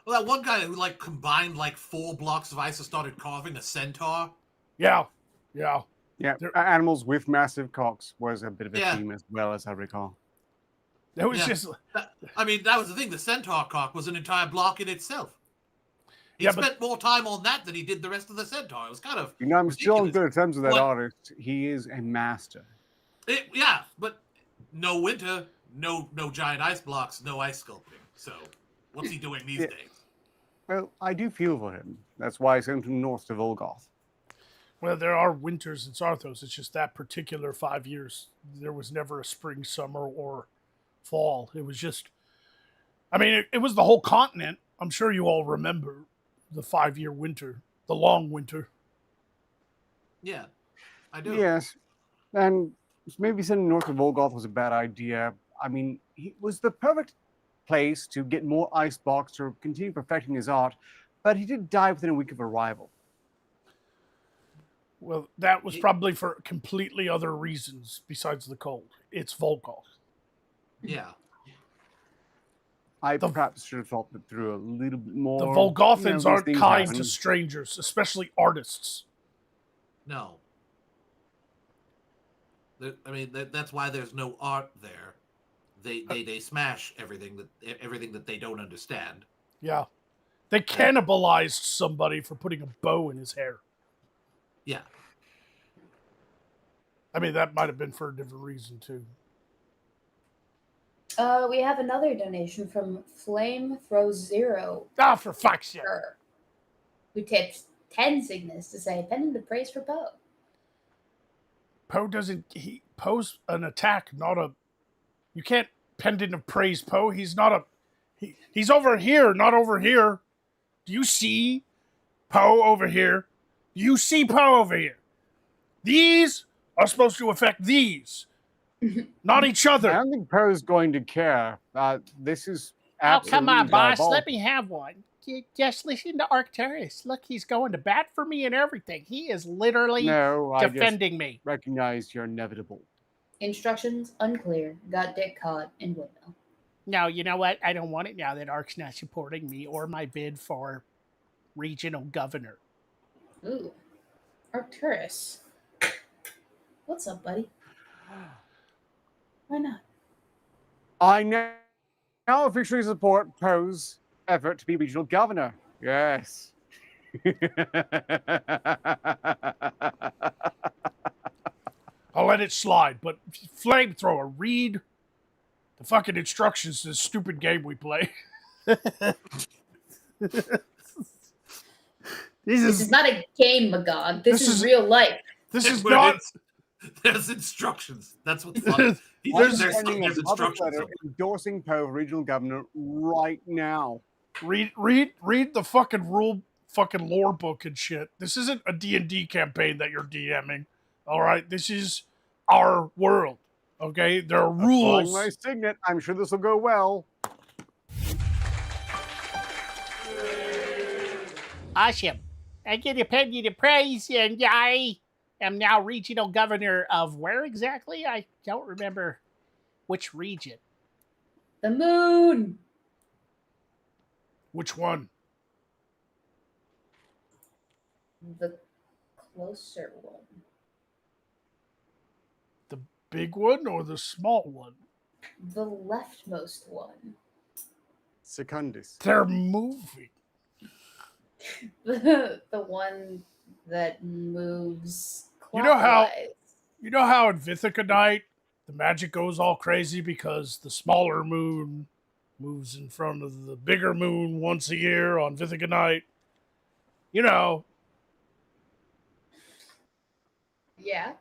Well, that one guy who like combined like 4 blocks of ice and started carving a centaur. Yeah. Animals with massive cocks was a bit of a theme as well, as I recall. It was just. I mean, that was the thing. The centaur cock was an entire block in itself. He spent more time on that than he did the rest of the centaur. It was kind of. You know, I'm still on good terms with that artist. He is a master. But no winter, no giant ice blocks, no ice sculpting. So, what's he doing these days? Well, I do feel for him. That's why I sent him north to Volgoth. Well, there are winters in Sarthos. It's just that particular 5 years. There was never a spring, summer, or fall. It was just, I mean, it was the whole continent. I'm sure you all remember the 5 year winter, the long winter. Yeah, I do. Yes, and maybe sending north of Volgoth was a bad idea. I mean, it was the perfect place to get more icebox to continue perfecting his art, but he did die within a week of arrival. Well, that was probably for completely other reasons besides the cold. It's Volgoth. Yeah. I perhaps should have thought that through a little bit more. The Volgothans aren't kind happen. to strangers, especially artists. No. I mean, that's why there's no art there. They smash everything that they don't understand. Yeah. They cannibalized somebody for putting a bow in his hair. Yeah. I mean, that might have been for a different reason, too. We have another donation from Flame Throw Zero. Ah, for fuck's sake. Who tipped 10 Cygnus to say Pendant of Praise for Poe. Poe doesn't... Poe's an attack, not a... You can't Pendant of Praise Poe. He's not a... He's over here, not over here. Do you see Poe over here? Do you see Poe over here? These are supposed to affect these, not each other. I don't think Poe's going to care. This is Oh, come on, boss. diabolical. Let me have one. Just listen to Arcturus. Look, he's going to bat for me and everything. He is literally defending me. Recognize you're inevitable. Instructions unclear. Got dick caught in windmill. No, you know what? I don't want it now that Ark's not supporting me or my bid for regional governor. Ooh. Arcturus. What's up, buddy? Why not? I now officially support Poe's effort to be regional governor. Yes. I'll let it slide, but Flamethrower, read the fucking instructions to this stupid game we play. This is not a game, Magog. This is real life. This is not... There's instructions. That's what's funny. There's instructions. Endorsing Poe regional governor right now. Read the fucking fucking lore book and shit. This isn't a D&D campaign that you're DMing. All right, this is our world. Okay, there are rules. My signet. I'm sure this will go well. Awesome. I get a Pendant of Praise, and I am now regional governor of where exactly? I don't remember which region. The moon. Which one? The closer one. The big one or the small one? The leftmost one. Secundus. They're moving. The one that moves You know how- clockwise. You know how in Vithica Night, the magic goes all crazy because the smaller moon moves in front of the bigger moon once a year on Vithica Night? You know. Yeah.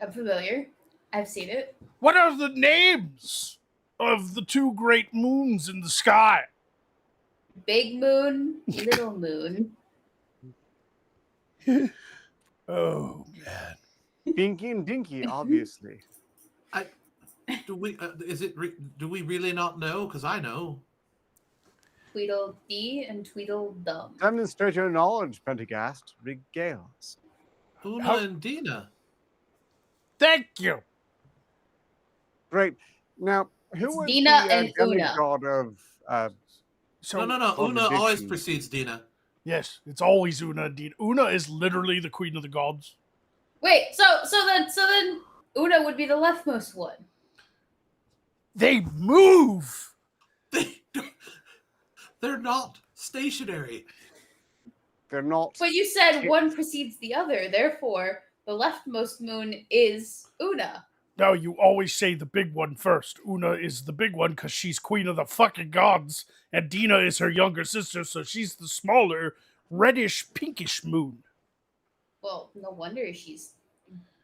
I'm familiar. I've seen it. What are the names of the two great moons in the sky? Big moon, little moon. Oh, man. Pinky and Dinky, obviously. Do we really not know? Because I know. Tweedledee and Tweedledum. Demonstrate your knowledge, Pentagast. Regale us. Una and Dina. Thank you. Great. Now, who It's was Dina the and Una. demigod of So, No. Of Una always addiction. precedes Dina. yes, it's always Una indeed. Una is literally the queen of the gods. Wait, so then Una would be the leftmost one. They move. They're not stationary. They're not. But you said one precedes the other, therefore the leftmost moon is Una. No, you always say the big one first. Una is the big one because she's queen of the fucking gods, and Dina is her younger sister, so she's the smaller, reddish, pinkish moon. Well, no wonder she's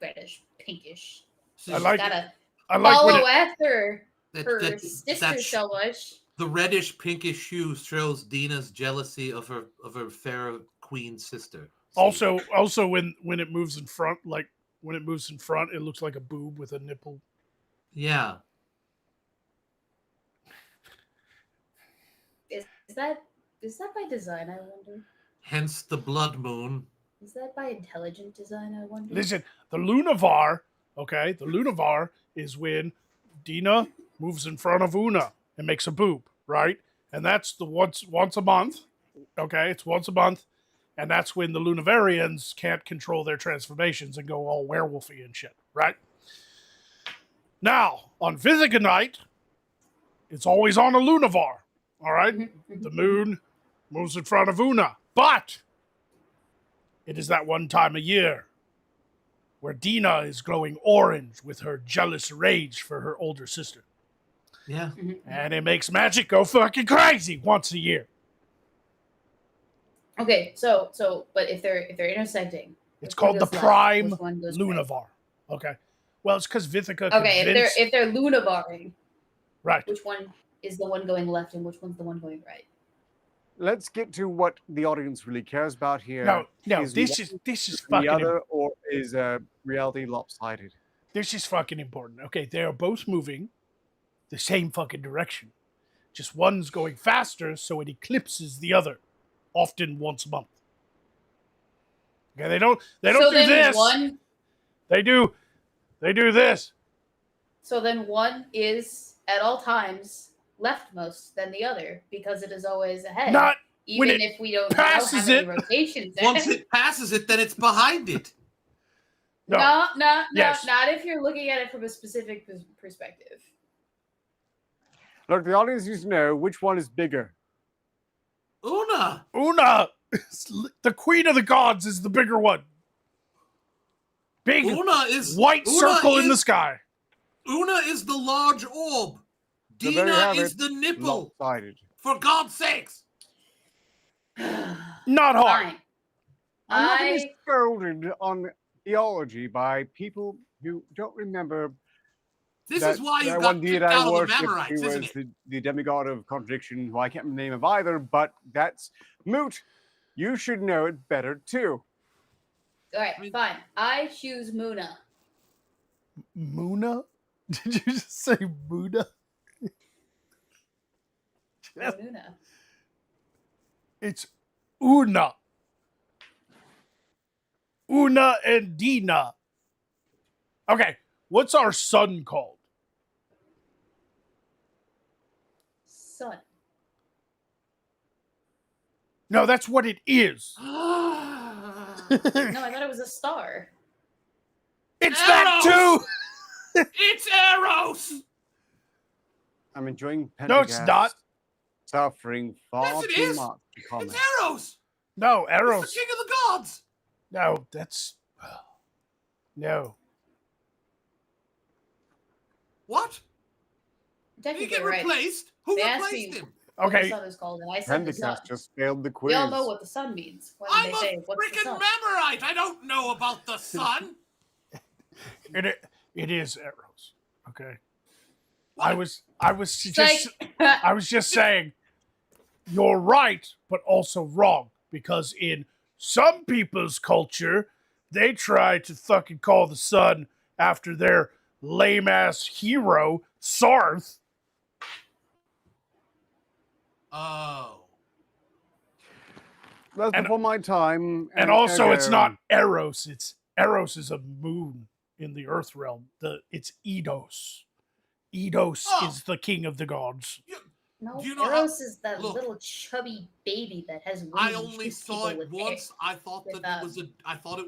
reddish, pinkish. I like Gotta it. I like when follow it, after That- her that- sister that- so much. The reddish pinkish hue shows Dina's jealousy of her fair queen sister. See? also when it moves in front, like when it moves in front, it looks like a boob with a nipple. Yeah. Is that by design? I wonder. Hence the blood moon. Is that by intelligent design? I wonder. Listen, the Lunavar, okay, the Lunavar is when Dina moves in front of Una and makes a boob, right? And that's the once a month, okay? It's once a month, and that's when the Lunavarians can't control their transformations and go all werewolfy and shit, right? Now, on Vithica night, it's always on a Lunavar, all right? The moon moves in front of Una, but it is that one time a year where Dina is glowing orange with her jealous rage for her older sister. Yeah. And it makes magic go fucking crazy once a year. Okay, but if they're intersecting, It's which one called the goes left, Prime which one goes right? Lunavar. Okay. Well, it's because Vithica Okay, convinced... if they're Lunavaring, Right. which one is the one going left and which one's the one going right? Let's get to what the audience really cares about here. No, Is this one is the fucking other, or is reality lopsided? this is fucking important. Okay, they are both moving the same fucking direction. Just one's going faster, so it eclipses the other, often once a month. Okay, they don't so do then this. One, They do this. so then one is at all times leftmost than the other because it is always ahead. Not when even it if we don't know passes how many it. rotations. Once it passes it, then it's behind it. No. No, Yes. not if you're looking at it from a specific perspective. Look, the audience needs to know which one is bigger. Una. Una, the queen of the gods, is the bigger one. Big Una is white Una circle in the is- sky. Una is the large orb. So there you Dina have is it. the nipple. Lopsided. For God's sakes. Not hard. Fine. I'm not going to be scolded on theology by people who don't remember This that is why you that got one kicked deity out I of the worshipped, Mamorites, who isn't was it? the demigod of contradiction, who I can't remember the name of either, but that's moot. You should know it better too. All right, I mean- fine. I choose Muna. Muna? Did you just say Muna? Yes. Muna. It's Una. Una and Dina. Okay, what's our son called? Sun. No, that's what it is. No, I thought it was a star. It's that Eros! too. It's Eros. I'm enjoying No, it's Pendergast's not. suffering far Yes, it too is. much to comment. It's Eros. No, It's Eros. the king of the gods. No, that's no. What? Did he Technically, get right. replaced? Who They asked replaced me- him? What Okay, the sun is called, and I said the sun. Pendergast just failed the quiz. We all know what the sun means when I'm they say, a "What's the freaking sun?" Memorite. I don't know about the sun. it is Eros. Okay. What? I was It's just like, I was just saying you're right, but also wrong. Because in some people's culture, they try to fucking call the sun after their lame ass hero, Sarth. Oh. That's And- before my time. And also it's ergo- not Eros, it's Eros is a moon in the earth realm. It's Eidos. Eidos Oh. is the king of the gods. no, Do you know how- Eros is that Look. little chubby baby that has wings. I and only shoots saw people it with once. hair. I thought with, that it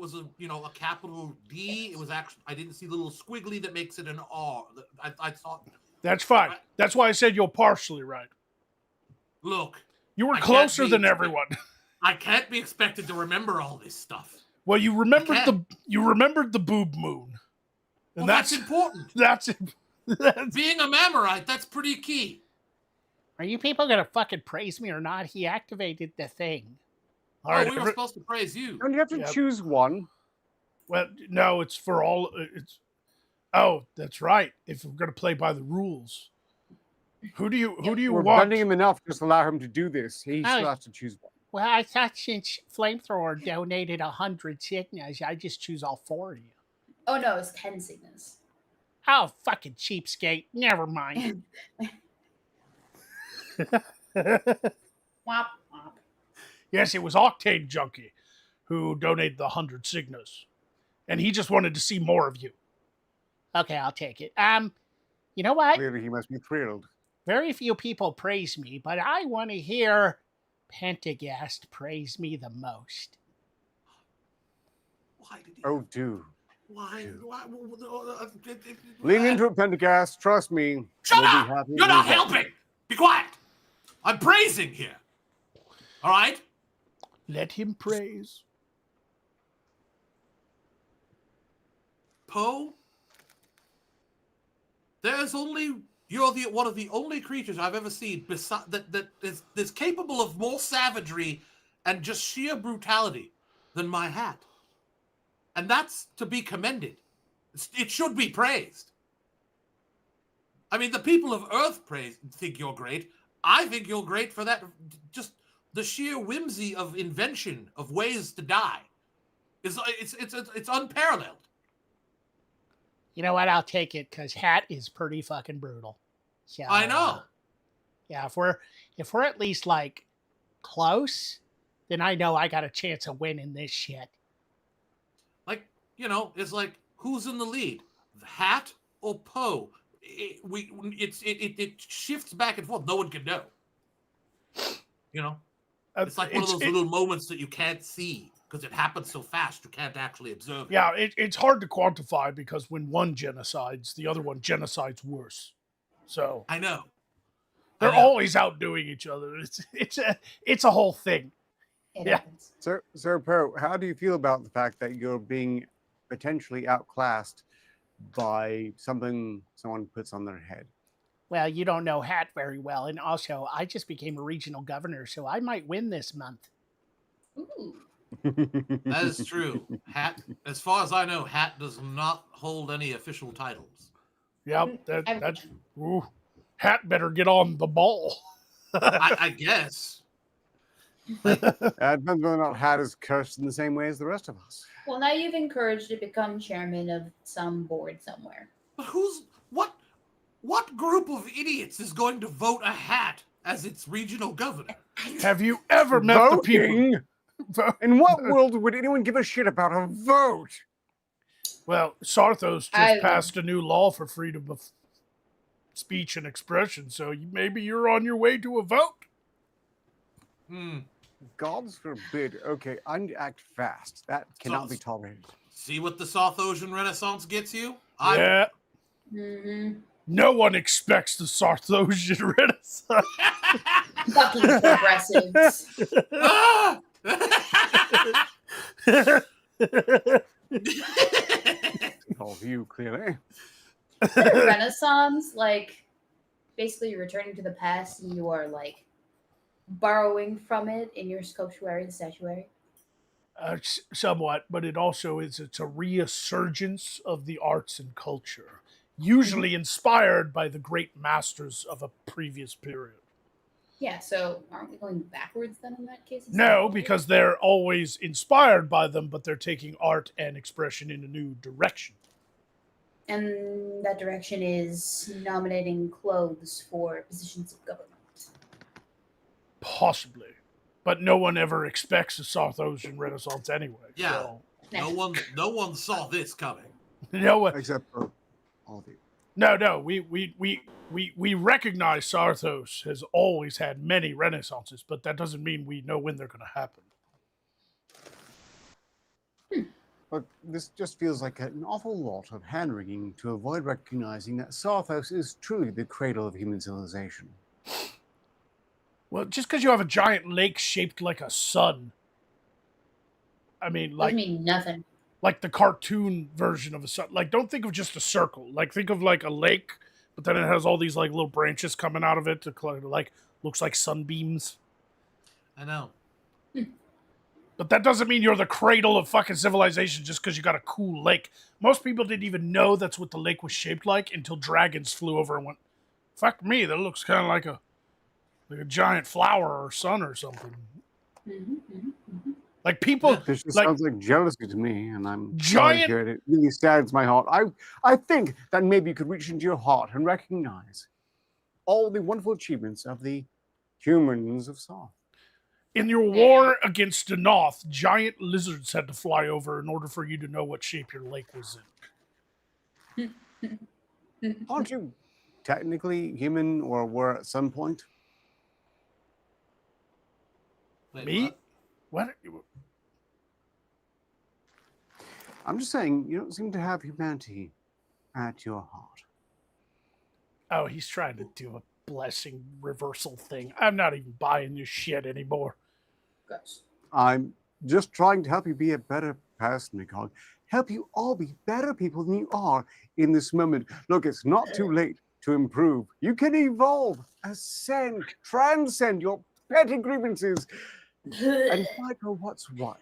was a a capital D. It was actually I didn't see the little squiggly that makes it an R. I thought. That's fine. That's why I said you're partially right. Look, You were I can't closer be than expect- everyone. I can't be expected to remember all this stuff. Well, you remembered Okay. the boob moon. Well, And that's important. that's Being a Mamorite, that's pretty key. Are you people gonna fucking praise me or not? He activated the thing. all right. We were supposed to praise you. And you have to Yep. choose one. Well, no, it's for all. It's oh, that's right. If we're gonna play by the rules, who do you We're want? bending him enough. Just allow him to do this. He Oh. still has to choose one. Well, I thought since Flamethrower donated 100 signas, I just choose all 4 of you. Oh no, it's 10 signas. Oh, fucking cheapskate. Never mind. Womp womp. Yes, it was Octane Junkie who donated the 100 signas, and he just wanted to see more of you. Okay, I'll take it. You know what? Clearly, he must be thrilled. Very few people praise me, but I want to hear Pentagast praise me the most. Why did he? Oh, do. Why? Lean into it, Pentagast. Trust me. Shut You'll be up! happy You're with not that. helping. Be quiet. I'm praising here. All right. Let him praise. Poe, you're one of the only creatures I've ever seen that is capable of more savagery and just sheer brutality than my hat. And that's to be commended. It should be praised. I mean, the people of Earth think you're great. I think you're great for that. Just the sheer whimsy of invention of ways to die. It's unparalleled. You know what? I'll take it because Hat is pretty fucking brutal. So, I know. Yeah, if we're at least like close, then I know I got a chance of winning this shit. Like, it's like, who's in the lead, the Hat or Poe? It shifts back and forth. No one can know. It's like one of those little moments that you can't see because it happens so fast you can't actually observe it. Yeah, it's hard to quantify because when one genocides, the other one genocides worse. So I know. they're always outdoing each other. It's a whole thing. It Yeah. happens. Sir Poe, how do you feel about the fact that you're being potentially outclassed by something someone puts on their head? Well, you don't know Hat very well, and also I just became a regional governor, so I might win this month. Ooh. That is true. Hat, as far as I know, Hat does not hold any official titles. Yep, that's ooh, Hat better get on the ball. I guess. It depends whether or not Hat is cursed in the same way as the rest of us. Well, now you've encouraged to become chairman of some board somewhere. But what group of idiots is going to vote a Hat as its regional governor? Have you ever met the people? In what world would anyone give a shit about a vote? Well, Sarthos just passed a new law for freedom of speech and expression, so maybe you're on your way to a vote. Gods forbid. Okay, I need to act fast. That cannot be tolerated. See what the South Ocean Renaissance gets you? Yeah. Mm-hmm. No one expects the Sarthosian Renaissance. Fucking progressives. All of you, clearly. Is it a Renaissance? Like, basically you're returning to the past and you are, like, borrowing from it in your sculptuary and statuary? Somewhat, but it's a resurgence of the arts and culture, usually inspired by the great masters of a previous period. Yeah, so aren't we going backwards then in that case? No, because they're always inspired by them, but they're taking art and expression in a new direction. And that direction is nominating clothes for positions of government. Possibly. But no one ever expects a South Ocean Renaissance anyway. Yeah. So. No one saw this coming. No one. Except for all of you. No. We recognize Sarthos has always had many renaissances, but that doesn't mean we know when they're going to happen. But this just feels like an awful lot of hand-wringing to avoid recognizing that Sarthos is truly the cradle of human civilization. Well, just because you have a giant lake shaped like a sun, I mean, like, Doesn't mean nothing. like the cartoon version of a sun. Like, don't think of just a circle. Like, think of like a lake, but then it has all these like little branches coming out of it to like looks like sunbeams. I know. But that doesn't mean you're the cradle of fucking civilization just because you got a cool lake. Most people didn't even know that's what the lake was shaped like until dragons flew over and went, fuck me, that looks kind of like a giant flower or sun or something. Like people, This just like sounds like jealousy to me, and I'm sorry to giant. hear it. It really saddens my heart. I think that maybe you could reach into your heart and recognize all the wonderful achievements of the humans of Soth. In your war against the North, giant lizards had to fly over in order for you to know what shape your lake was in. Aren't you technically human, or were at some point? Wait, Me? What? I'm just saying, you don't seem to have humanity at your heart. Oh, he's trying to do a blessing reversal thing. I'm not even buying this shit anymore. Gross. I'm just trying to help you be a better person, Nicole. Help you all be better people than you are in this moment. Look, it's not too late to improve. You can evolve, ascend, transcend your petty grievances, and fight for what's right.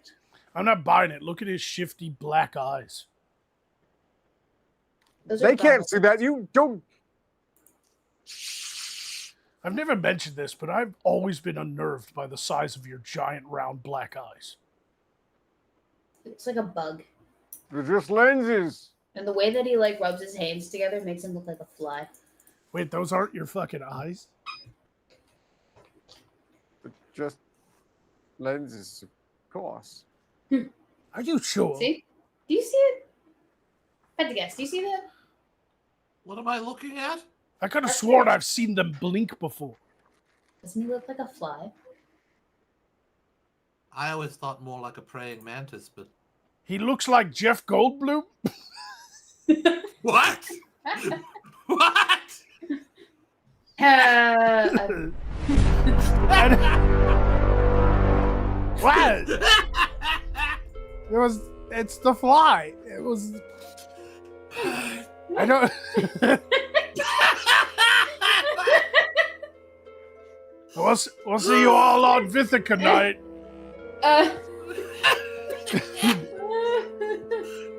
I'm not buying it. Look at his shifty black eyes. They can't see that. You don't. I've never mentioned this, but I've always been unnerved by the size of your giant round black eyes. It's like a bug. They're just lenses. And the way that he like rubs his hands together makes him look like a fly. Wait, those aren't your fucking eyes? They're just lenses, of course. Are you sure? See? Do you see it? I had to guess. Do you see that? What am I looking at? I could have sworn I've seen them blink before. Doesn't he look like a fly? I always thought more like a praying mantis, but He looks like Jeff Goldblum. what? What? What? It's the fly. It was. I don't. We'll see you all on Vithica night.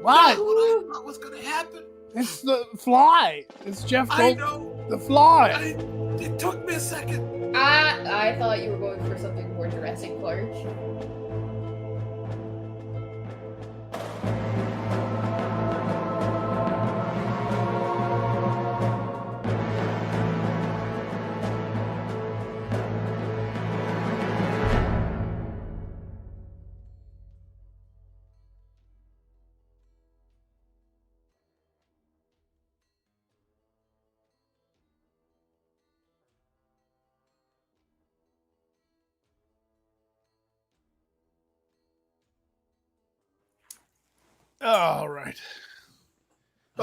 What? What I thought was gonna happen. It's the fly. It's Jeff I Goldblum. know. The fly. It took me a second. I thought you were going for something more Jurassic Park. All right.